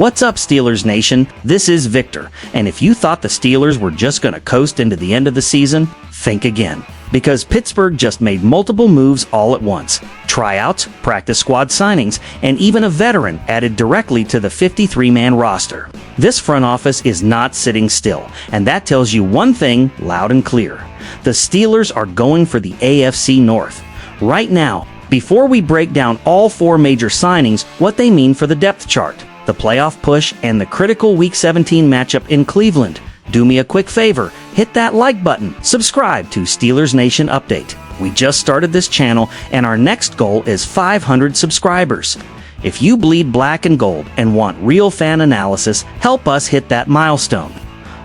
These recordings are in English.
What's up, Steelers Nation? This is Victor, and if you thought the Steelers were just going to coast into the end of the season, think again. Because Pittsburgh just made multiple moves all at once. Tryouts, practice squad signings, and even a veteran added directly to the 53-man roster. This front office is not sitting still, and that tells you one thing loud and clear. The Steelers are going for the AFC North. Right now, before we break down all four major signings, what they mean for the depth chart, the playoff push, and the critical Week 17 matchup in Cleveland, do me a quick favor, hit that like button, subscribe to Steelers Nation Update. We just started this channel, and our next goal is 500 subscribers. If you bleed black and gold and want real fan analysis, help us hit that milestone.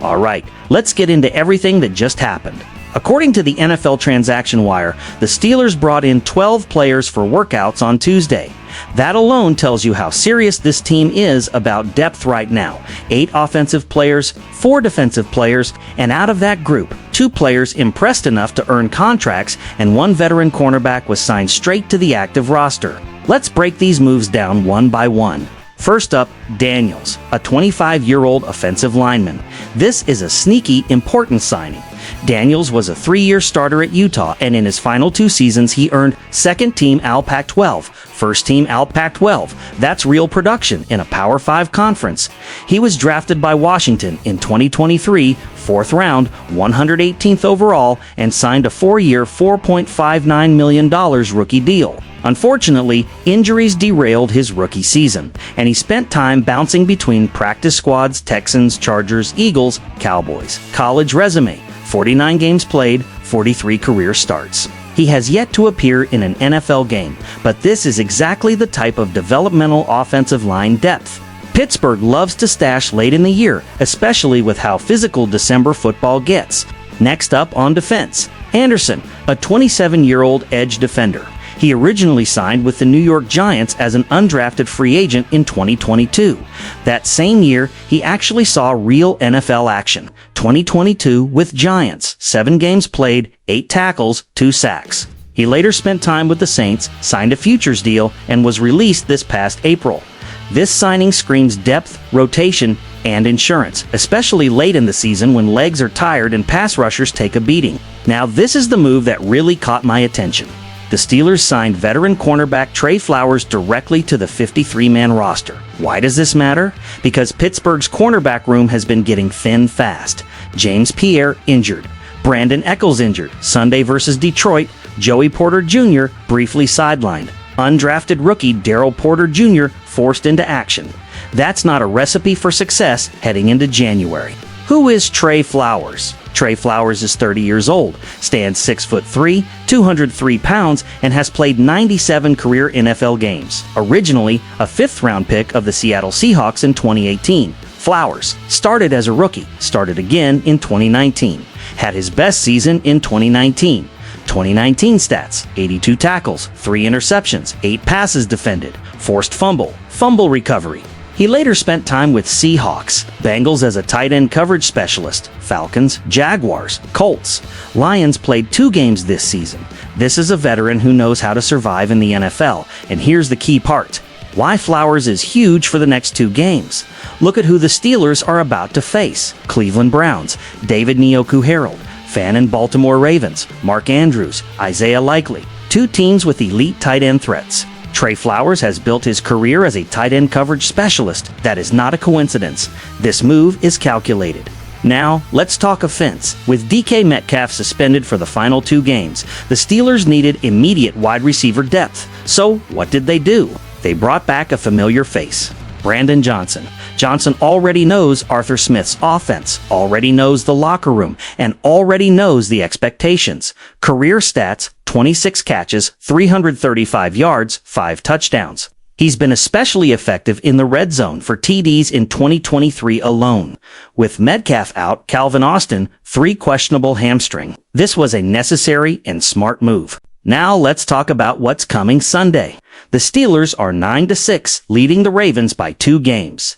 Alright, let's get into everything that just happened. According to the NFL Transaction Wire, the Steelers brought in 12 players for workouts on Tuesday. That alone tells you how serious this team is about depth right now. 8 offensive players, 4 defensive players, and out of that group, 2 players impressed enough to earn contracts, and 1 veteran cornerback was signed straight to the active roster. Let's break these moves down one by one. First up, Daniels, a 25-year-old offensive lineman. This is a sneaky, important signing. Daniels was a 3-year starter at Utah, and in his final 2 seasons, he earned second-team All-Pac-12, first-team All-Pac-12. That's real production in a Power 5 conference. He was drafted by Washington in 2023, 4th round, 118th overall, and signed a 4-year, $4.59 million rookie deal. Unfortunately, injuries derailed his rookie season, and he spent time bouncing between practice squads, Texans, Chargers, Eagles, Cowboys. College resume: 49 games played, 43 career starts. He has yet to appear in an NFL game, but this is exactly the type of developmental offensive line depth Pittsburgh loves to stash late in the year, especially with how physical December football gets. Next up on defense, Anderson, a 27-year-old edge defender. He originally signed with the New York Giants as an undrafted free agent in 2022. That same year, he actually saw real NFL action. 2022 with Giants, 7 games played, 8 tackles, 2 sacks. He later spent time with the Saints, signed a futures deal, and was released this past April. This signing screams depth, rotation, and insurance, especially late in the season when legs are tired and pass rushers take a beating. Now, this is the move that really caught my attention. The Steelers signed veteran cornerback Trey Flowers directly to the 53-man roster. Why does this matter? Because Pittsburgh's cornerback room has been getting thin fast. James Pierre injured. Brandon Echols injured. Sunday versus Detroit, Joey Porter Jr. briefly sidelined. Undrafted rookie Darrell Porter Jr. forced into action. That's not a recipe for success heading into January. Who is Trey Flowers? Trey Flowers is 30 years old, stands 6'3", 203 pounds, and has played 97 career NFL games. Originally a 5th-round pick of the Seattle Seahawks in 2018, Flowers started as a rookie, started again in 2019, had his best season in 2019. 2019 stats: 82 tackles, 3 interceptions, 8 passes defended, forced fumble, fumble recovery. He later spent time with Seahawks, Bengals as a tight end coverage specialist, Falcons, Jaguars, Colts. Lions played 2 games this season. This is a veteran who knows how to survive in the NFL, and here's the key part: why Flowers is huge for the next 2 games. Look at who the Steelers are about to face: Cleveland Browns, David Njoku-Harold, Fan and Baltimore Ravens, Mark Andrews, Isaiah Likely, 2 teams with elite tight end threats. Trey Flowers has built his career as a tight end coverage specialist. That is not a coincidence. This move is calculated. Now, let's talk offense. With DK Metcalf suspended for the final 2 games, the Steelers needed immediate wide receiver depth. So, what did they do? They brought back a familiar face: Brandon Johnson. Johnson already knows Arthur Smith's offense, already knows the locker room, and already knows the expectations. Career stats: 26 catches, 335 yards, 5 touchdowns. He's been especially effective in the red zone for TDs in 2023 alone. With Metcalf out, Calvin Austin, 3 questionable hamstring. This was a necessary and smart move. Now let's talk about what's coming Sunday. The Steelers are 9-6, leading the Ravens by 2 games.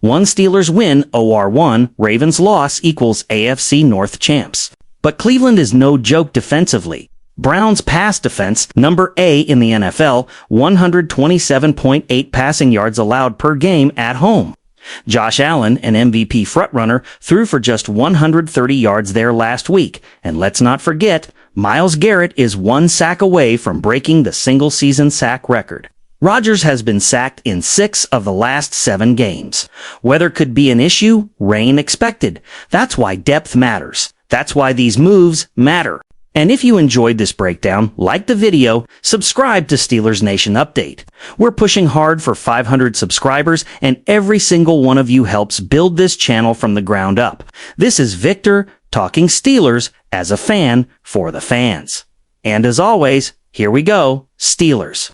One Steelers win, OR 1, Ravens loss equals AFC North champs. But Cleveland is no joke defensively. Browns pass defense, number A in the NFL, 127.8 passing yards allowed per game at home. Josh Allen, an MVP frontrunner, threw for just 130 yards there last week. And let's not forget, Myles Garrett is 1 sack away from breaking the single-season sack record. Rodgers has been sacked in 6 of the last 7 games. Weather could be an issue, rain expected. That's why depth matters. That's why these moves matter. And if you enjoyed this breakdown, like the video, subscribe to Steelers Nation Update. We're pushing hard for 500 subscribers, and every single one of you helps build this channel from the ground up. This is Victor, talking Steelers as a fan for the fans. And as always, here we go, Steelers.